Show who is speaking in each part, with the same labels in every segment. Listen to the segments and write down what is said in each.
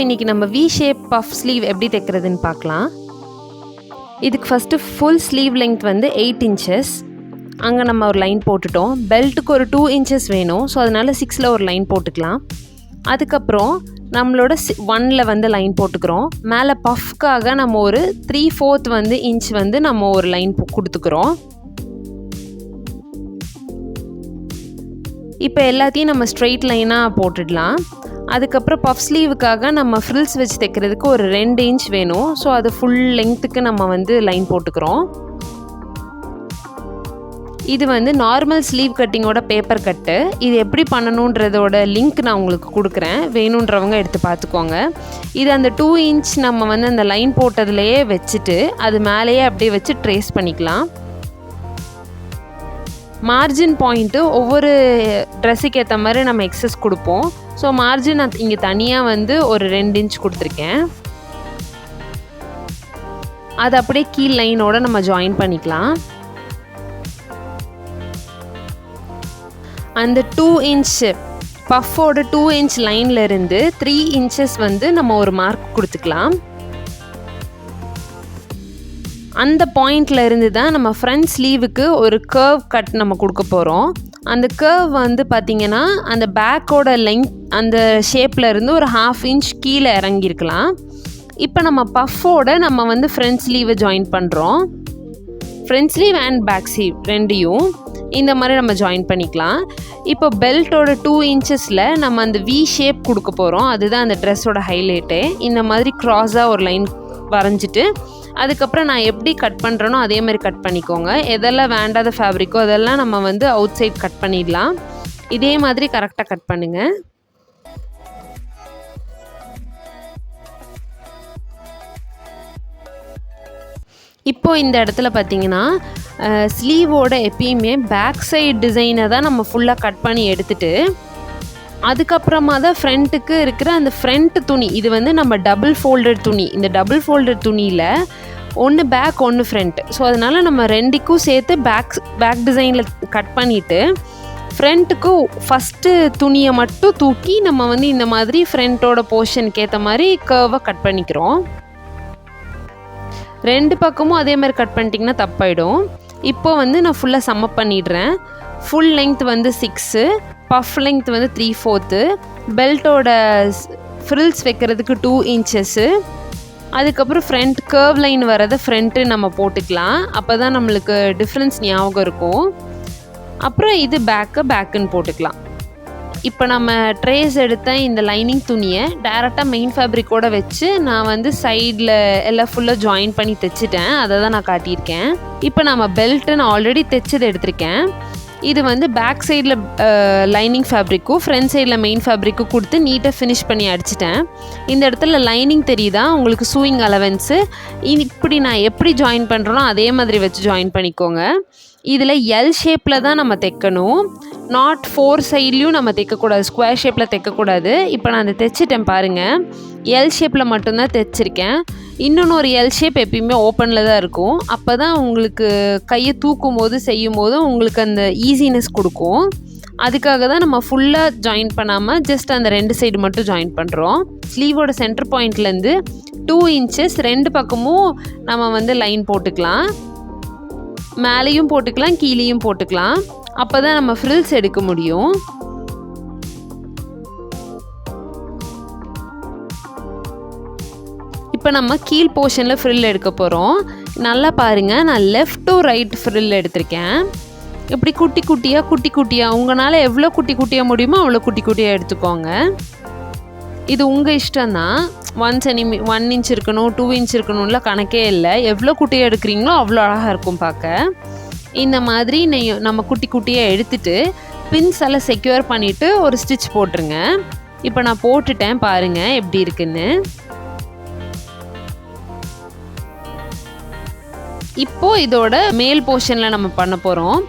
Speaker 1: இன்றைக்கி நம்ம we shape puff sleeve எப்படி தைக்கிறதுன்னு பார்க்கலாம். இதுக்கு ஃபஸ்ட்டு ஃபுல் ஸ்லீவ் லெங்த் வந்து 8 இன்ச்சஸ். அங்கே நம்ம ஒரு லைன் போட்டுட்டோம். பெல்ட்டுக்கு ஒரு 2 இன்ச்சஸ் வேணும். ஸோ அதனால் 6ல் ஒரு லைன் போட்டுக்கலாம். அதுக்கப்புறம் நம்மளோட 1ல் வந்து லைன் போட்டுக்கிறோம். மேலே பஃப்காக நம்ம ஒரு 3/4 வந்து இன்ச் வந்து நம்ம ஒரு லைன் கொடுத்துக்கிறோம். இப்போ எல்லாத்தையும் நம்ம ஸ்ட்ரெயிட் லைனாக போட்டுடலாம். அதுக்கப்புறம் பஃப் ஸ்லீவுக்காக நம்ம ஃப்ரில்ஸ் வச்சு தைக்கிறதுக்கு ஒரு 2 இன்ச் வேணும். ஸோ அது ஃபுல் லெங்க்த்துக்கு நம்ம வந்து லைன் போட்டுக்கிறோம். இது வந்து நார்மல் ஸ்லீவ் கட்டிங்கோட பேப்பர் கட்டு. இது எப்படி பண்ணணுன்றதோட லிங்க் நான் உங்களுக்கு கொடுக்குறேன், வேணுன்றவங்க எடுத்து பார்த்துக்கோங்க. இது அந்த 2 இன்ச் நம்ம வந்து அந்த லைன் போட்டதுலேயே வச்சுட்டு அது மேலேயே அப்படியே வச்சு ட்ரேஸ் பண்ணிக்கலாம். மார்ஜின் பாயிண்ட்டு ஒவ்வொரு ட்ரெஸ்ஸுக்கு ஏற்ற மாதிரி நம்ம எக்ஸஸ் கொடுப்போம். ஸோ மார்ஜின் நான் இங்கே தனியாக வந்து ஒரு 2 இன்ச் கொடுத்துருக்கேன். அது அப்படியே கீழ் லைனோட நம்ம ஜாயின் பண்ணிக்கலாம். அந்த 2 இன்ச் பஃபோட 2 இன்ச் லைனில் இருந்து 3 இன்ச்சஸ் வந்து நம்ம ஒரு மார்க் கொடுத்துக்கலாம். அந்த பாயிண்டில் இருந்து தான் நம்ம ஃப்ரண்ட் ஸ்லீவுக்கு ஒரு கர்வ் கட் நம்ம கொடுக்க போகிறோம். அந்த கர்வ் வந்து பார்த்திங்கன்னா அந்த பேக்கோட லெங்க் அந்த ஷேப்பில் இருந்து ஒரு 1/2 இன்ச் கீழே இறங்கியிருக்கலாம். இப்போ நம்ம பஃபோட நம்ம வந்து ஃப்ரண்ட் ஸ்லீவை ஜாயின் பண்ணுறோம். Front sleeve and back sleeve ரெண்டையும் இந்த மாதிரி நம்ம ஜாயின் பண்ணிக்கலாம். இப்போ பெல்ட்டோட 2 இன்ச்சஸில் நம்ம அந்த வி ஷேப் கொடுக்க போகிறோம். அதுதான் அந்த ட்ரெஸ்ஸோட ஹைலைட்டே. இந்த மாதிரி க்ராஸாக ஒரு லைன் வரைஞ்சிட்டு அதுக்கப்புறம் நான் எப்படி கட் பண்ணுறேனோ அதே மாதிரி கட் பண்ணிக்கோங்க. எதெல்லாம் வேண்டாத ஃபேப்ரிக்கோ அதெல்லாம் நம்ம வந்து அவுட் சைட் கட் பண்ணிடலாம். இதே மாதிரி கரெக்டாக கட் பண்ணுங்கள். இப்போது இந்த இடத்துல பார்த்திங்கன்னா ஸ்லீவோட எப்பயுமே பேக் சைடு டிசைனை தான் நம்ம ஃபுல்லாக கட் பண்ணி எடுத்துகிட்டு அதுக்கப்புறமா தான் ஃப்ரண்ட்டுக்கு இருக்கிற அந்த ஃப்ரண்ட் துணி, இது வந்து நம்ம டபுள் ஃபோல்டட் துணி. இந்த டபுள் ஃபோல்டட் துணியில் ஒன்று பேக் ஒன்று ஃப்ரண்ட். ஸோ அதனால் நம்ம ரெண்டுக்கும் சேர்த்து பேக் டிசைனில் கட் பண்ணிவிட்டு ஃப்ரண்ட்டுக்கு ஃபஸ்ட்டு துணியை மட்டும் தூக்கி நம்ம வந்து இந்த மாதிரி ஃப்ரண்ட்டோட போர்ஷனுக்கு ஏற்ற மாதிரி கர்வாக கட் பண்ணிக்கிறோம். 2 பக்கமும் அதே மாதிரி கட் பண்ணிட்டிங்கன்னா தப்பாயிடும். இப்போ வந்து நான் ஃபுல்லாக சம்மப் பண்ணிடுறேன். ஃபுல் லெங்த் வந்து 6, பஃப் லெங்த் வந்து 3/4, பெல்ட்டோட ஃப்ரில்ஸ் வைக்கிறதுக்கு 2 இன்ச்சஸ்ஸு, அதுக்கப்புறம் ஃப்ரண்ட் கர்வ் லைன் வரதை ஃப்ரண்ட்டு நம்ம போட்டுக்கலாம். அப்போ தான் நம்மளுக்கு டிஃப்ரென்ஸ் ஞாபகம் இருக்கும். அப்புறம் இது பேக்குன்னு போட்டுக்கலாம். இப்போ நம்ம ட்ரேஸ் எடுத்த இந்த லைனிங் துணியை டைரெக்டாக மெயின் ஃபேப்ரிக்கோடு வச்சு நான் வந்து சைடில் எல்லாம் ஃபுல்லாக ஜாயின் பண்ணி தைச்சிட்டேன். அதை தான் நான் காட்டியிருக்கேன். இப்போ நம்ம பெல்ட்டு நான் ஆல்ரெடி தைச்சது எடுத்திருக்கேன். இது வந்து பேக் சைடில் லைனிங் ஃபேப்ரிக்கும் ஃப்ரண்ட் சைடில் மெயின் ஃபேப்ரிக்கும் கொடுத்து நீட்டாக ஃபினிஷ் பண்ணி அடிச்சிட்டேன். இந்த இடத்துல லைனிங் தெரியுதா உங்களுக்கு, சூயிங் அலவன்ஸு. இப்படி நான் எப்படி ஜாயின் பண்ணுறேனோ அதே மாதிரி வச்சு ஜாயின் பண்ணிக்கோங்க. இதில் எல் ஷேப்பில் தான் நம்ம தைக்கணும். நாட் 4 சைட்லேயும் நம்ம தைக்கக்கூடாது, ஸ்கொயர் ஷேப்பில் தைக்கக்கூடாது. இப்போ நான் அதை தைச்சிட்டேன் பாருங்கள். எல் ஷேப்பில் மட்டும்தான் தைச்சிருக்கேன். இன்னொன்று ஒரு எல் ஷேப் எப்பயுமே ஓப்பனில் தான் இருக்கும். அப்போ தான் உங்களுக்கு கையை தூக்கும் போது செய்யும் போது உங்களுக்கு அந்த ஈஸினஸ் கொடுக்கும். அதுக்காக தான் நம்ம ஃபுல்லாக ஜாயின் பண்ணாமல் ஜஸ்ட் அந்த 2 சைடு மட்டும் ஜாயின் பண்ணுறோம். ஸ்லீவோட சென்டர் பாயிண்ட்லேருந்து 2 இன்ச்சஸ் 2 பக்கமும் நம்ம வந்து லைன் போட்டுக்கலாம். மேலேயும் போட்டுக்கலாம், கீழேயும் போட்டுக்கலாம். அப்போ தான் நம்ம ஃப்ரில்ஸ் எடுக்க முடியும். இப்போ நம்ம கீழ் போர்ஷனில் ஃப்ரில் எடுக்க போகிறோம். நல்லா பாருங்கள், நான் லெஃப்ட் டு ரைட் ஃப்ரில் எடுத்திருக்கேன். இப்படி குட்டி குட்டியாக உங்களால் எவ்வளோ குட்டி குட்டியாக முடியுமோ அவ்வளோ குட்டி குட்டியாக எடுத்துக்கோங்க. இது உங்கள் இஷ்டம்தான். 1 இன்ச் இருக்கணும், 2 இன்ச் இருக்கணும்ல கணக்கே இல்லை. எவ்வளோ குட்டியாக எடுக்கிறீங்களோ அவ்வளோ அழகாக இருக்கும் பார்க்க. இந்த மாதிரி நம்ம குட்டி குட்டியாக எடுத்துகிட்டு பின்ஸ் எல்லாம் செக்யூர் பண்ணிவிட்டு ஒரு ஸ்டிச் போட்டுருங்க. இப்போ நான் போட்டுட்டேன் பாருங்கள் எப்படி இருக்குன்னு. இப்போது இதோட மேல் போர்ஷனில் நம்ம பண்ண போகிறோம்.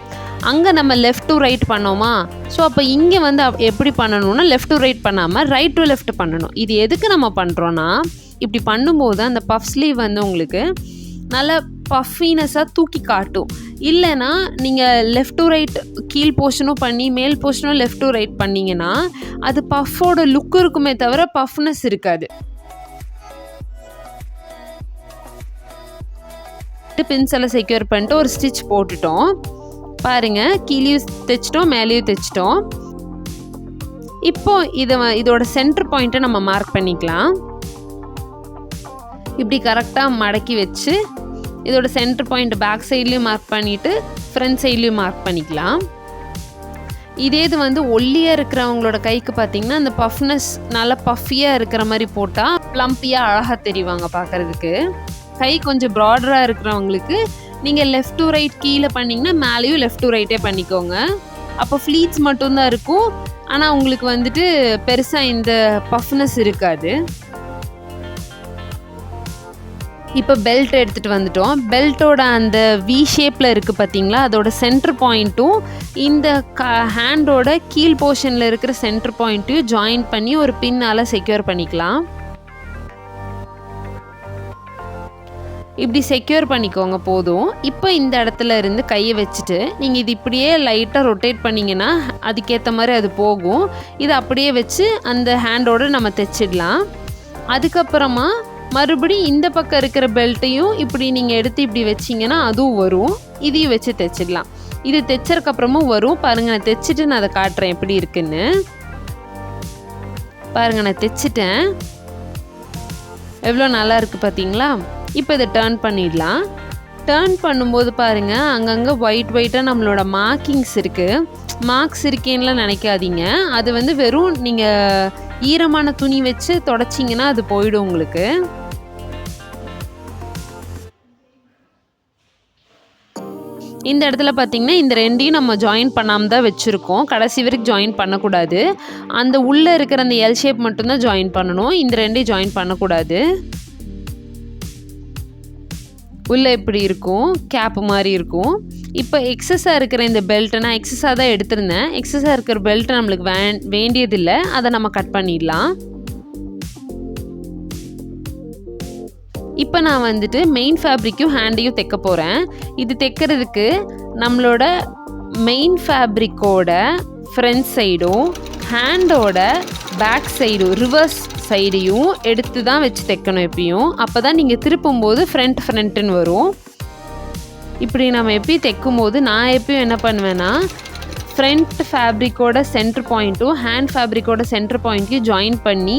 Speaker 1: அங்கே நம்ம லெஃப்ட் டு ரைட் பண்ணோமா, ஸோ அப்போ இங்கே வந்து எப்படி பண்ணணும்னா லெஃப்ட் டு ரைட் பண்ணாமல் ரைட் டு லெஃப்ட் பண்ணணும். இது எதுக்கு நம்ம பண்ணுறோன்னா, இப்படி பண்ணும்போது அந்த பஃப் ஸ்லீவ் வந்து உங்களுக்கு நல்லா பஃபினஸாக தூக்கி காட்டும். இல்லைனா நீங்கள் லெஃப்ட் டு ரைட் கீழ் போர்ஷனும் பண்ணி மேல் போர்ஷனும் லெஃப்ட் டு ரைட் பண்ணிங்கன்னா அது பஃபோட லுக் இருக்குமே தவிர பஃப்னஸ் இருக்காது. பின்ஸ் எல்லாம் செக்யூர் பண்ணிட்டு ஒரு ஸ்டிச் போட்டுட்டோம். பாருங்கள், கீழேயும் தைச்சிட்டோம், மேலேயும் தைச்சிட்டோம். இப்போ இதோட சென்டர் பாயிண்ட்டை நம்ம மார்க் பண்ணிக்கலாம். இப்படி கரெக்டாக மடக்கி வச்சு இதோட சென்டர் பாயிண்ட் பேக் சைட்லேயும் மார்க் பண்ணிவிட்டு ஃப்ரண்ட் சைட்லேயும் மார்க் பண்ணிக்கலாம். இதே இது வந்து ஒல்லியாக இருக்கிறவங்களோட கைக்கு பார்த்திங்கன்னா அந்த பஃப்னஸ் நல்லா பஃபியாக இருக்கிற மாதிரி போட்டால் ப்ளம்பியாக அழகாக தெரிவாங்க பார்க்குறதுக்கு. கை கொஞ்சம் ப்ராடராக இருக்கிறவங்களுக்கு நீங்கள் லெஃப்ட் டு ரைட் கீழே பண்ணிங்கன்னா மேலேயும் லெஃப்ட் டு ரைட்டே பண்ணிக்கோங்க. அப்போ ஃப்ளீட்ஸ் மட்டும்தான் இருக்கும், ஆனால் உங்களுக்கு வந்துட்டு பெருசாக இந்த பஃப்னஸ் இருக்காது. இப்போ பெல்ட் எடுத்துகிட்டு வந்துட்டோம். பெல்ட்டோட அந்த வி ஷேப்பில் இருக்குது பார்த்தீங்களா, அதோட சென்டர் பாயிண்ட்டும் இந்த ஹேண்டோட கீழ் போர்ஷனில் இருக்கிற சென்டர் பாயிண்ட்டையும் ஜாயின் பண்ணி ஒரு பின்னால் செக்யூர் பண்ணிக்கலாம். இப்படி செக்யூர் பண்ணிக்கோங்க போதும். இப்போ இந்த இடத்துல இருந்து கையை வச்சுட்டு நீங்கள் இது இப்படியே லைட்டாக ரொட்டேட் பண்ணிங்கன்னா அதுக்கேற்ற மாதிரி அது போகும். இதை அப்படியே வச்சு அந்த ஹேண்டோடு நம்ம தைச்சிடலாம். அதுக்கப்புறமா மறுபடியும் இந்த பக்கம் இருக்கிற பெல்ட்டையும் இப்படி நீங்கள் எடுத்து இப்படி வச்சிங்கன்னா அதுவும் வரும். இதையும் வச்சு தைச்சிடலாம். இது தைச்சதுக்கப்புறமும் வரும். பாருங்கள், நான் தைச்சிட்டு நான் அதை காட்டுறேன் எப்படி இருக்குன்னு. பாருங்கள், நான் தைச்சிட்டேன். எவ்வளோ நல்லா இருக்குது பார்த்தீங்களா? இப்போ இதை டர்ன் பண்ணிடலாம். டர்ன் பண்ணும்போது பாருங்கள், அங்கங்கே ஒயிட்டாக நம்மளோட மார்க்கிங்ஸ் இருக்குது. மார்க்ஸ் இருக்கேன்னுலாம் நினைக்காதீங்க. அது வந்து வெறும் நீங்கள் ஈரமான துணி வச்சு தொடச்சிங்கன்னா அது போயிடும் உங்களுக்கு. இந்த இடத்துல பார்த்திங்கன்னா இந்த ரெண்டையும் நம்ம ஜாயின் பண்ணாமல் தான் வச்சுருக்கோம். கடைசி வரைக்கும் ஜாயின் பண்ணக்கூடாது. அந்த உள்ளே இருக்கிற அந்த எல் ஷேப் மட்டும்தான் ஜாயின் பண்ணணும். இந்த ரெண்டையும் ஜாயின் பண்ணக்கூடாது. உள்ளே இப்படி இருக்கும், கேப்பு மாதிரி இருக்கும். இப்போ எக்ஸஸாக இருக்கிற இந்த பெல்ட்டை நான் எக்ஸஸாக தான் எடுத்திருந்தேன். எக்ஸஸாக இருக்கிற பெல்ட்டை நம்மளுக்கு வேண்டியதில்லை, அதை நம்ம கட் பண்ணிடலாம். இப்போ நான் வந்துட்டு மெயின் ஃபேப்ரிக்கும் ஹேண்டையும் தைக்க போகிறேன். இது தைக்கிறதுக்கு நம்மளோட மெயின் ஃபேப்ரிக்கோட ஃப்ரண்ட் சைடும் ஹேண்டோட பேக் சைடும் ரிவர்ஸ் சைடையும் எடுத்து தான் வச்சு தைக்கணும் எப்பயும். அப்போ தான் நீங்கள் திருப்பும்போது ஃப்ரண்ட்டுன்னு வரும். இப்படி நம்ம எப்படி தைக்கும் போது நான் எப்பயும் என்ன பண்ணுவேன்னா ஃப்ரண்ட் ஃபேப்ரிக்கோட சென்டர் பாயிண்ட்டும் ஹேண்ட் ஃபேப்ரிக்கோட சென்டர் பாயிண்ட்டையும் ஜாயின் பண்ணி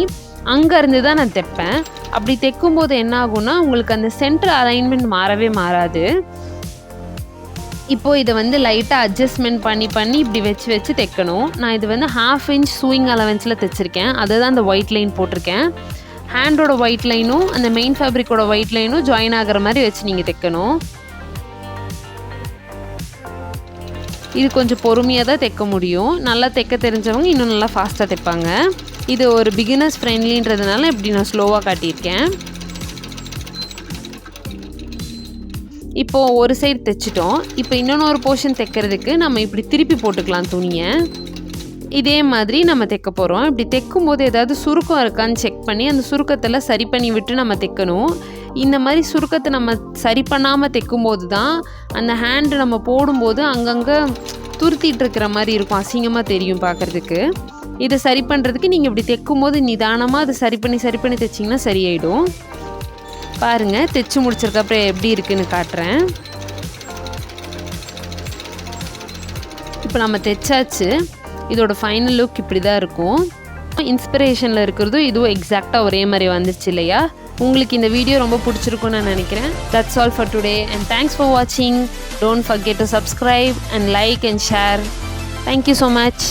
Speaker 1: அங்கேருந்து தான் நான் தைப்பேன். அப்படி தைக்கும்போது என்ன ஆகும்னா உங்களுக்கு அந்த சென்டர் அலைன்மெண்ட் மாறவே மாறாது. இப்போது இதை வந்து லைட்டாக அட்ஜஸ்ட்மெண்ட் பண்ணி இப்படி வச்சு தைக்கணும். நான் இது வந்து 1/2 inch சூயிங் அலவன்ஸில் தைச்சிருக்கேன். அதை தான் அந்த ஒயிட் லைன் போட்டிருக்கேன். ஹேண்டோட ஒயிட் லைனும் அந்த மெயின் ஃபேப்ரிக்கோட ஒயிட் லைனும் ஜாயின் ஆகிற மாதிரி வச்சு நீங்கள் தைக்கணும். இது கொஞ்சம் பொறுமையாக தான் தைக்க முடியும். நல்லா தைக்க தெரிஞ்சவங்க இன்னும் நல்லா ஃபாஸ்ட்டாக தைப்பாங்க. இது ஒரு பிகினர்ஸ் ஃப்ரெண்ட்லின்றதுனால இப்படி நான் ஸ்லோவாக காட்டியிருக்கேன். இப்போது ஒரு சைடு தைச்சிட்டோம். இப்போ இன்னொன்று போர்ஷன் தைக்கிறதுக்கு நம்ம இப்படி திருப்பி போட்டுக்கலாம் துணியை. இதே மாதிரி நம்ம தைக்க போகிறோம். இப்படி தைக்கும்போது ஏதாவது சுருக்கம் இருக்கான்னு செக் பண்ணி அந்த சுருக்கத்தில் சரி பண்ணி விட்டு நம்ம தைக்கணும். இந்த மாதிரி சுருக்கத்தை நம்ம சரி பண்ணாமல் தைக்கும்போது தான் அந்த ஹேண்டு நம்ம போடும்போது அங்கங்கே துருத்திட்டு இருக்கிற மாதிரி இருக்கும், அசிங்கமாக தெரியும் பார்க்குறதுக்கு. இதை சரி பண்ணுறதுக்கு நீங்கள் இப்படி தைக்கும்போது நிதானமாக அதை சரி பண்ணி தைச்சிங்கன்னா சரியாயிடும். பாருங்கள், தைச்சி முடிச்சிருக்கப்புறம் எப்படி இருக்குன்னு காட்டுறேன். இப்போ நம்ம தைச்சாச்சு. இதோட ஃபைனல் லுக் இப்படி தான் இருக்கும். இன்ஸ்பிரேஷனில் இருக்கிறதும் இதுவும் எக்ஸாக்டாக ஒரே மாதிரி வந்துருச்சு இல்லையா? உங்களுக்கு இந்த வீடியோ ரொம்ப பிடிச்சிருக்குன்னு நான் நினைக்கிறேன். That's all for today and thanks for watching. Don't forget to subscribe and like and share. Thank you so much.